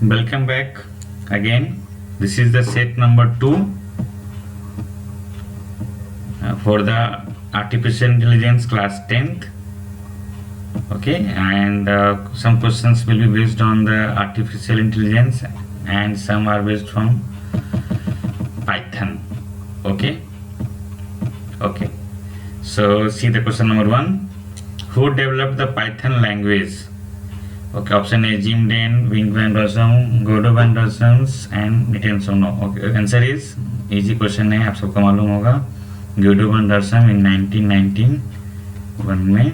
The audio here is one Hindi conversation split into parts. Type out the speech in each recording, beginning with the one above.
Welcome back again. This is the set number 2 for the artificial intelligence class 10th. Okay, and some questions will be based on the artificial intelligence and some are based from Python. Okay, so see the question number 1. Who developed the Python language? Okay, option A Jim Dane, Wing Van Rossum, Godot Van Rossum and Nitin Sono. Okay, answer is easy question है, आप सबको मालूम होगा. Godot Van Rossum in 1991 में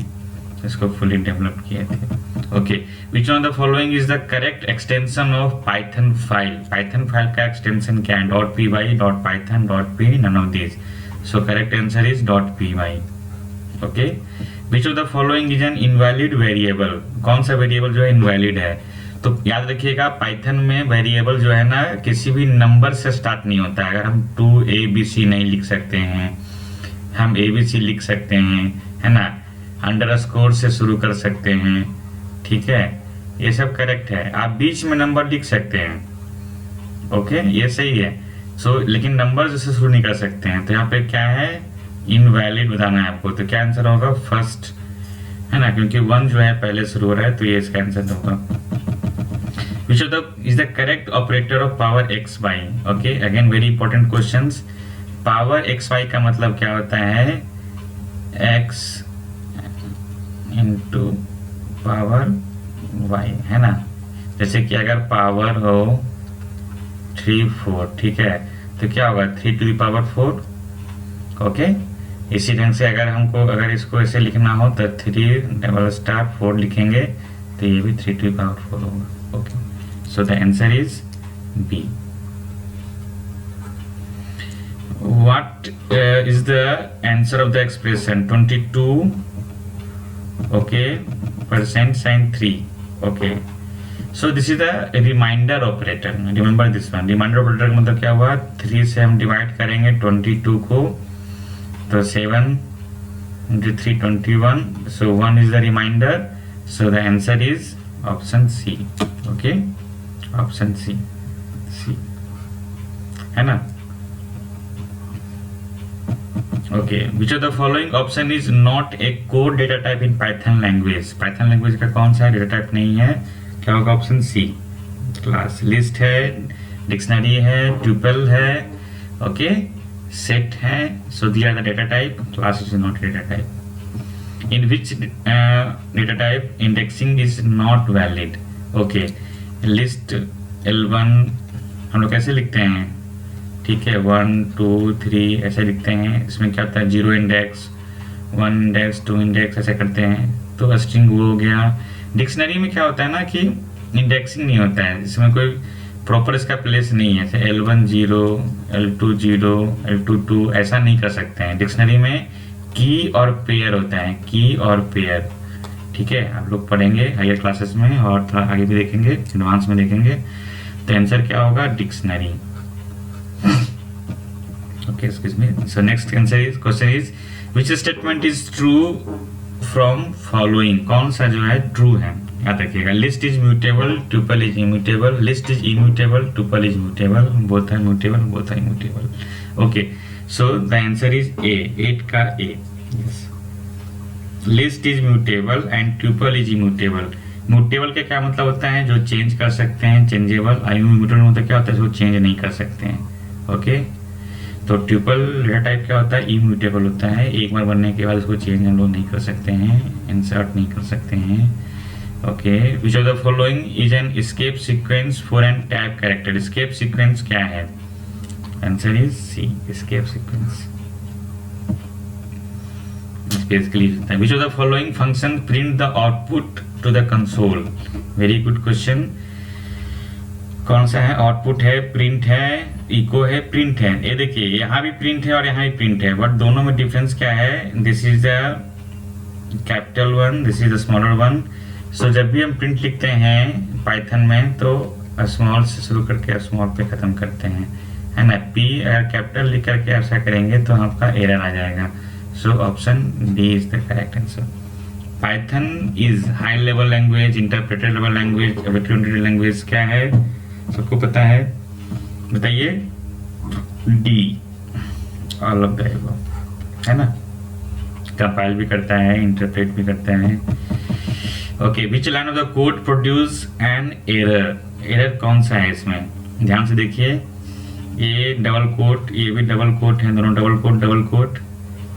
इसको fully develop किए थे. Okay, which one of the following is the correct extension of Python file? Python file का extension क्या है? .py, .python, .p, none of these. So correct answer is .py. Okay. Which of the following is an invalid variable? कौन सा वेरिएबल जो है इनवैलिड है? तो याद रखिएगा पाइथन में वेरिएबल जो है ना किसी भी नंबर से स्टार्ट नहीं होता है. अगर हम 2abc नहीं लिख सकते हैं, हम abc लिख सकते हैं, है ना, अंडरस्कोर से शुरू कर सकते हैं. ठीक है, ये सब करेक्ट है. आप बीच में नंबर लिख सकते हैं. ओके, ये सही है. सो लेकिन नंबर से शुरू नहीं कर सकते हैं. तो यहाँ पे क्या है, इनवैलिड बताना है आपको. तो क्या आंसर होगा? फर्स्ट, है ना, क्योंकि 1 जो है पहले शुरू हो रहा है, तो ये इसका आंसर होगा. Which of the is the correct operator of power X Y? Okay, again very important questions. Power X Y का मतलब क्या होता है? एक्स इंटू पावर वाई, है ना. जैसे कि अगर पावर हो 3 4, ठीक है, तो क्या होगा? 3 to the power 4. ओके, इसी ढंग से अगर इसको ऐसे लिखना हो तो 3 लिखेंगे, तो ये भी 3 to the power 4 होगा. Okay, so the answer is B. What is the answer of the expression 22 okay percent sign 3? Okay, so this is the remainder operator. Remember this one. Remainder operator का मतलब क्या हुआ? 3 से हम डिवाइड करेंगे 22 को, तो 7 into 3 21. So 1 is the remainder. So the answer is option C. Okay, option C. है ना. Okay, which of the following option is not a core data type in Python language? Python language का कौन सा डेटा टाइप नहीं है? क्या होगा? Option C. क्लास लिस्ट है, डिक्शनरी है, ट्यूपल है, ओके, set है. So these are the data type. Class is not data type. In which data type indexing is not valid? Okay, list L1 हम लोग कैसे लिखते हैं? ठीक है, 1 2 3 ऐसे लिखते हैं. इसमें क्या होता है? 0 इंडेक्स, 1 इंडेक्स, 2 इंडेक्स ऐसे करते हैं. तो स्ट्रिंग वो हो गया. डिक्शनरी में क्या होता है ना कि इंडेक्सिंग नहीं होता है, इसमें कोई प्रॉपर इसका प्लेस नहीं है. जैसे L1 0, L2 0, L2 2 ऐसा नहीं कर सकते हैं. डिक्शनरी में की और पेयर होता है, की और पेयर. ठीक है, आप लोग पढ़ेंगे हायर क्लासेस में और थोड़ा आगे भी देखेंगे, एडवांस में देखेंगे. तो आंसर क्या होगा? Dictionary. Okay, excuse me. So next question is which statement is true from following? कौन सा जो है ट्रू है? याद रखिएगा. List is mutable, tuple is immutable, list is immutable, tuple is mutable, both are mutable, both are immutable. Okay, so the answer is A. 8 का A. Yes, list is mutable and tuple is immutable. Mutable का क्या मतलब होता है? जो चेंज कर सकते हैं, चेंजेबल. इम्यूटेबल मतलब क्या होता है? जो चेंज नहीं कर सकते हैं. ओके, तो ट्यूपल डेटा टाइप क्या होता है? इम्यूटेबल होता है. एक बार बनने के बाद उसको चेंज हम लोग नहीं कर सकते हैं, इंसर्ट नहीं कर सकते हैं. Okay, which of the following is an escape sequence for an tab character? Escape sequence क्या है? Answer is C, escape sequence. Basically which of the following function print the output to the console? Very good question. कौन सा है? आउटपुट है, प्रिंट है, इको है, प्रिंट है. ये देखिए, यहाँ भी प्रिंट है और यहाँ भी प्रिंट है, बट दोनों में डिफरेंस क्या है? This is the capital one, this is the smaller one. So जब भी हम प्रिंट लिखते हैं पाइथन में तो स्मॉल से शुरू करके स्मॉल पे खत्म करते हैं, है ना. पी अगर कैपिटल लिख करके ऐसा करेंगे तो आपका एरर आ जाएगा. So option D is the correct answer. Python is high level language, interpreted level language, object language क्या है, सबको पता है, बताइए। D, all of the above, है ना। कंपाइल भी करता है, इंटरप्रेट भी करता है। Okay, which line of the code produce an error, error कौन सा है इसमें, ध्यान से देखिए। ये डबल कोट, ये भी डबल कोट है, दोनों डबल कोट,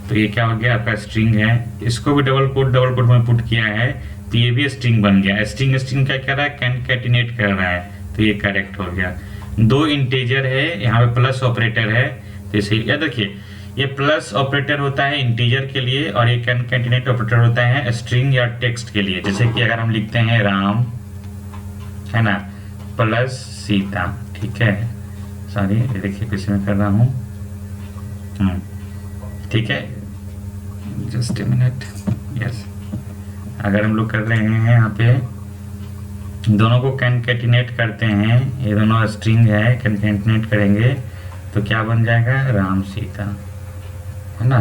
तो ये क्या हो गया आपका स्ट्रिंग है। इसको भी डबल कोट में पुट किया है, तो ये भी स्ट्रिंग बन गया। स्ट्रिंग क्या कर रहा है, कैनकेटिनेट कर रहा है, तो ये करेक्ट हो गया। दो इंटीजर है, यहाँ पे प्लस ऑपरेटर है, तो इसे याद देखिए, ये प्लस ऑपरेटर होता है इंटीजर के लिए, और ये कैनकेटिनेट ऑपरेटर होता है स्ट्रिंग या टेक्स्ट के लिए। जैसे कि अगर हम लिखते हैं राम, है ना, प्लस सीता, ठीक है, सॉरी ये देखिए किसी में कर रहा हूँ, ठीक है, जस्ट ए मिनट, यस। अगर हम लोग कर रहे हैं यहाँ पे, दोनों को कैनकेटिनेट करते हैं, ये दोनों स्ट्रिंग है, कैनकेटिनेट करेंगे तो क्या बन जाएगा, राम सीता, है ना,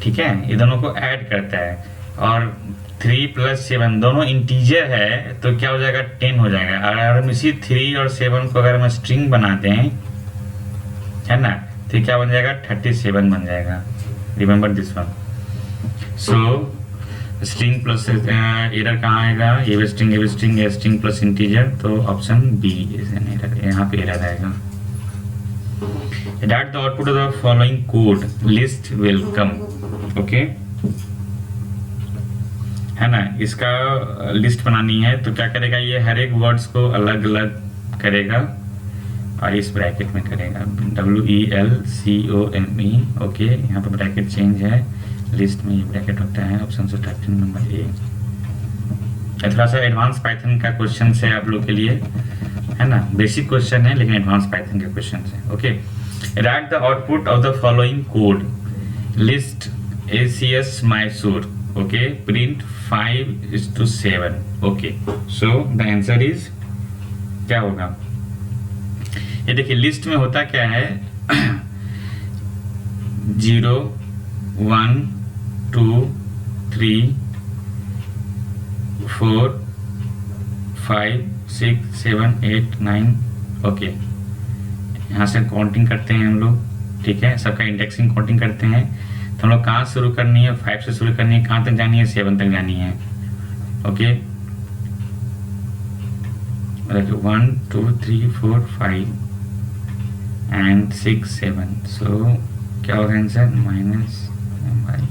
ठीक है। ये दोनों को ऐड करता है, और 3 + 7 दोनों इंटीजर है, तो क्या हो जाएगा, 10 हो जाएगा। अगर हम इसी 3 और 7 को अगर हम स्ट्रिंग बना दें, है ना, तो क्या बन जाएगा, 37 बन जाएगा। Remember this one. So string plus error कहाँ आएगा, ये भी स्ट्रिंग प्लस इंटीजर, तो option B is an error, यहाँ पे एरर आएगा। That the output of the following code list will come, okay, है ना। इसका लिस्ट बनानी है, तो क्या करेगा, ये हर एक वर्ड्स को अलग अलग करेगा और इस ब्रैकेट में करेगा, WELCOME, ओके। यहाँ पे ब्रैकेट चेंज है, लिस्ट में ये ब्रैकेट होता है। ऑप्शन से नंबर ए। थोड़ा सा एडवांस पाइथन का क्वेश्चन है आप लोग के लिए, है ना, बेसिक क्वेश्चन है लेकिन एडवांस पाइथन के क्वेश्चन है, okay. Write the output of the following code. List ACS Mysore. Okay. Print 5:7. Okay. So the answer is क्या होगा, ये देखिए लिस्ट में होता क्या है, 0 1 2 3 4 5 6 7 8 9, ओके। यहाँ से काउंटिंग करते हैं हम लोग, ठीक है, सबका इंडेक्सिंग काउंटिंग करते हैं। तो हम लोग कहाँ शुरू करनी है, 5 से शुरू करनी है, कहाँ तक जानी है, 7 तक जानी है, ओके। 1 2 3 4 5 एंड 6 7, सो क्या होगा आंसर, -y,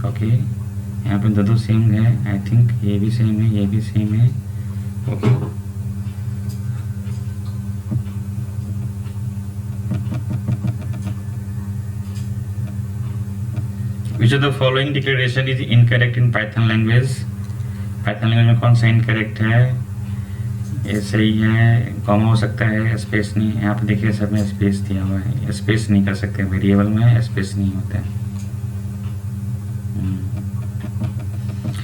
ओके। यहाँ पे दो सेम है, आई थिंक ये भी सेम है, ये भी सेम है, okay. Which of the following declaration is incorrect in Python language? Python language में कौन सा incorrect है, ये सही है, कॉमा हो सकता है, स्पेस नहीं। यहाँ पे देखिए सब में स्पेस दिया हुआ है, स्पेस नहीं कर सकते, वेरिएबल में स्पेस नहीं होता है।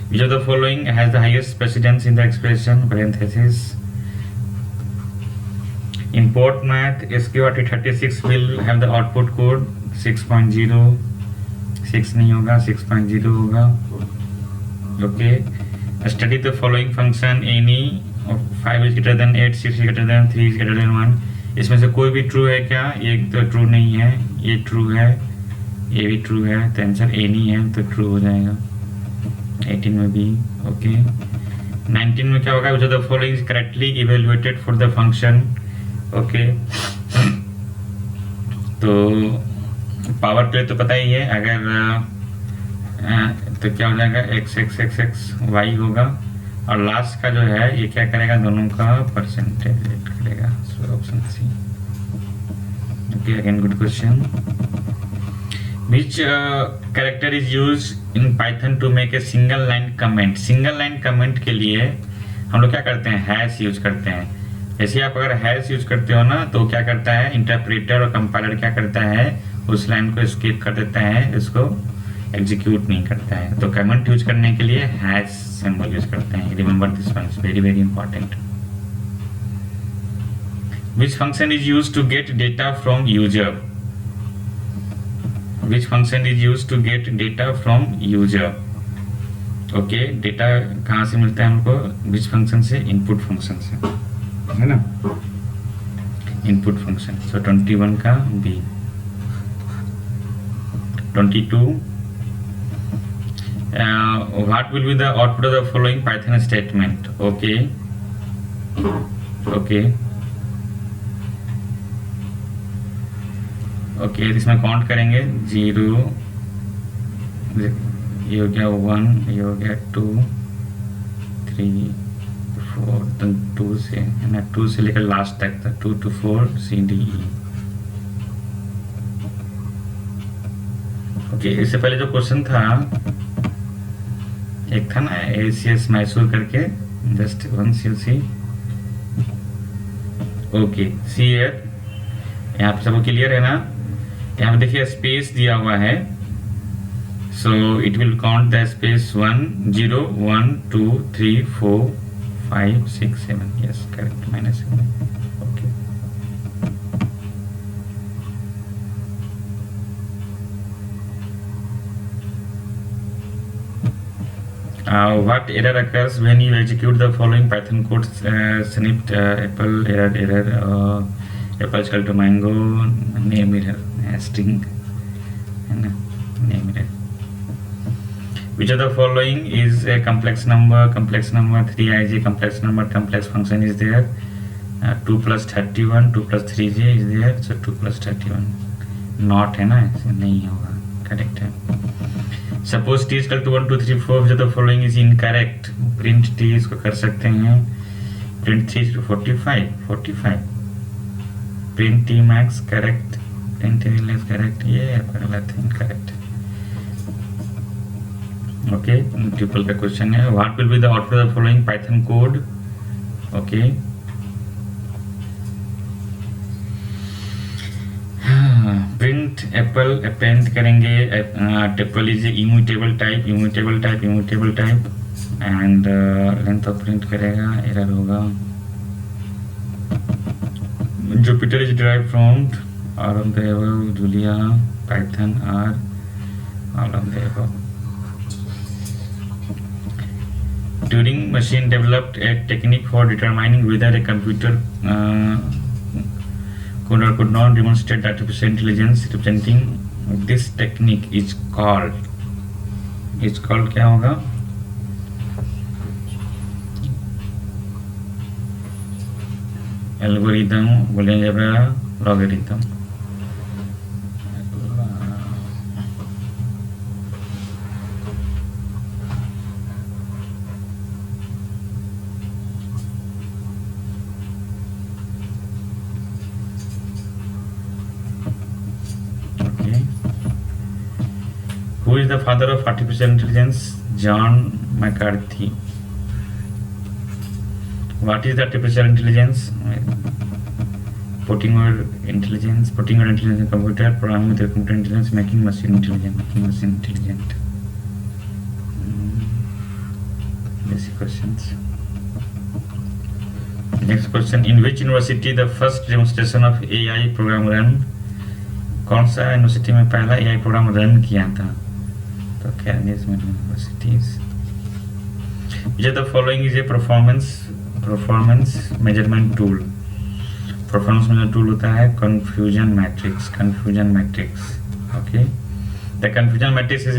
Which of the following has the highest precedence in the expression, parenthesis, import math SQRT36 will have the output code 6.0, 6 नहीं होगा, 6.0 होगा, okay. Study the following function any 5 is greater than 8, 6 is greater than 3 is greater than 1। इसमें से कोई भी ट्रू है क्या, ये तो ट्रू नहीं है, ये ट्रू है, ये भी ट्रू है, तो आंसर एनी है, तो ट्रू हो जाएगा। 18 में भी, ओके। 19 में क्या होगा, which of the following is correctly evaluated for the function, okay. तो पावर प्ले तो पता ही है, अगर तो क्या हो जाएगा, x y होगा, और लास्ट का जो है ये क्या करेगा, दोनों का परसेंटेज रेट करेगा, so option C, okay. Again good question. Which character is use in Python to make a single line comment. Single line comment के लिए हम लोग क्या करते हैं, हैश यूज करते हैं। जैसे आप अगर हैश यूज करते हो ना, तो क्या करता है इंटरप्रेटर और कंपाइलर क्या करता है, उस लाइन को स्किप कर देता है, इसको एग्जीक्यूट नहीं करता है। तो कमेंट यूज करने के लिए हैश सिंबल यूज करते हैं। Remember this one is very very important. Which function is use to get data from user, which function is use to get data from user. Okay, data कहाँ से मिलता है हमको? विच फंक्शन से? इनपुट फंक्शन से, है ना, इनपुट फंक्शन. सो 21 का B. 22, what will be the output of the following Python statement? Okay, इसमें काउंट करेंगे. 0, ये हो गया 1, ये हो गया 2, 3, 4, 2 से, है ना, 2 से लेकर लास्ट तक था, 2 to 4 CDE. ओके, इससे पहले जो क्वेश्चन था, एक था ना ACS मैसूर करके, just once you see. Okay, see here, यहाँ पे सबको क्लियर है ना? यहाँ पे देखिए स्पेस दिया हुआ है, so it will count the space 1, 0, 1, 2, 3, 4, 5, 6, 7. Yes, correct, -7. Okay. What error occurs when you execute the following Python code snipped? Apple error, apple is equal to mango, name error, string, name error. Which of the following is a complex number? 3ij complex number, complex function is there. 2 plus 31, 2 plus 3j is there, so 2 plus 31. Not है ना, ऐसे नहीं होगा, करेक्ट है. Suppose t is equal to 1, 2, 3, 4, जो तो following is incorrect. Print t इसको कर सकते हैं. Print 3 to 45, print t max correct, print t less correct, ये आपका गलत है, इनकरेक्ट. ओके, ट्रिपल का क्वेश्चन है. What will be the output of the following Python code? Okay, print apple append करेंगे. Triple is immutable type, and length of print करेगा, एरर होगा. Jupiter is derived from all of the above, Julia, Python are all of the above. Turing machine developed a technique for determining whether a computer could or could not demonstrate artificial intelligence. Representing this technique is called क्या होगा? Algorithm, Boolean algebra, logarithm. Who is the father of artificial intelligence? John McCarthy. What is the artificial intelligence? Putting your intelligence in computer, programming with your computer intelligence, making machine intelligent. Basic questions. Next question. In which university the first demonstration of AI program run? कौन सा यूनिवर्सिटी में पहला AI प्रोग्राम रन किया था? तो Carnegie Mellon universities. Which of the following is a performance measurement tool? Performance measurement tool होता है confusion matrix. Okay, the confusion matrix is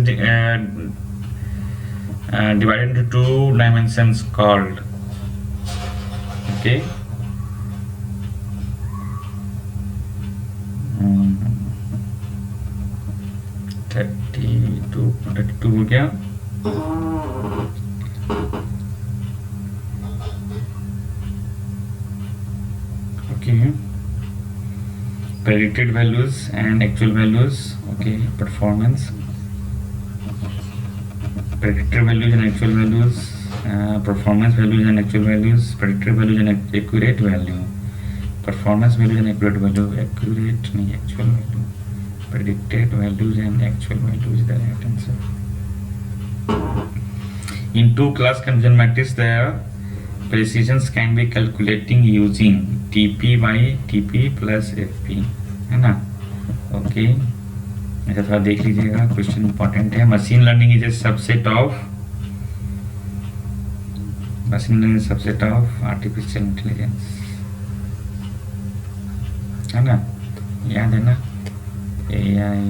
divided into 2 dimensions called, okay, 32 हो गया. Okay, predicted values and actual values. Okay, performance, predicted values and actual values, performance values and actual values, predicted values and accurate value, performance values and accurate value, accurate नहीं actual value, predicted values and actual values is the right answer. In 2-class confusion matrix, the precisions can be calculating using TP by TP plus FP, है ना. Okay, ऐसा थोड़ा देख लीजिएगा, क्वेश्चन इंपॉर्टेंट है। Machine learning is a subset of artificial intelligence, है ना, याद है ना, AI,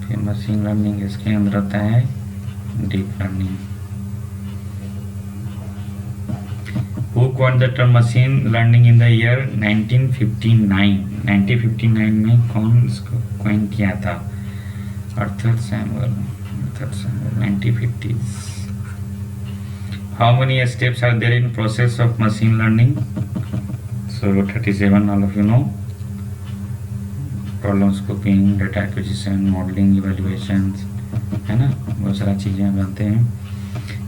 फिर मशीन लर्निंग, इसके अंदर आता है deep learning. Who coined the term machine learning in the year 1959? 1959 में कौन इसको कॉइन किया था? Arthur Samuel 1950s। How many steps are there in process of machine learning? So 37, all of you know. Problem scoping, data acquisition, modelling, evaluations, है ना, बहुत सारा चीज़ें हम जानते हैं।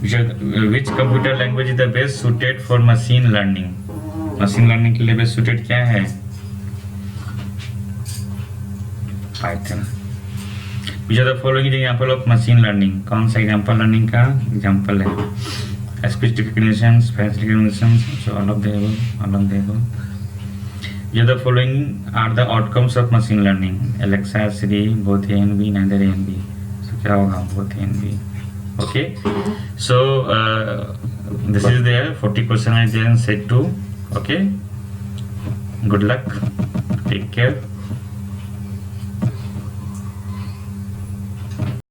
Which computer language is the best suited for machine learning? मशीन लर्निंग के लिए बेस्ट सुटेड क्या है? Python. Which are the following example of machine learning? कौन सा एग्जांपल लर्निंग का एग्जांपल है? Speech recognition, face recognition, so all of the above. Which of the following are the outcomes of machine learning? Alexa, Siri, both A and B, neither A and B. So क्या होगा? Both A and B. Okay. So this is there. 40 question is there in set 2. Okay. Good luck. Take care.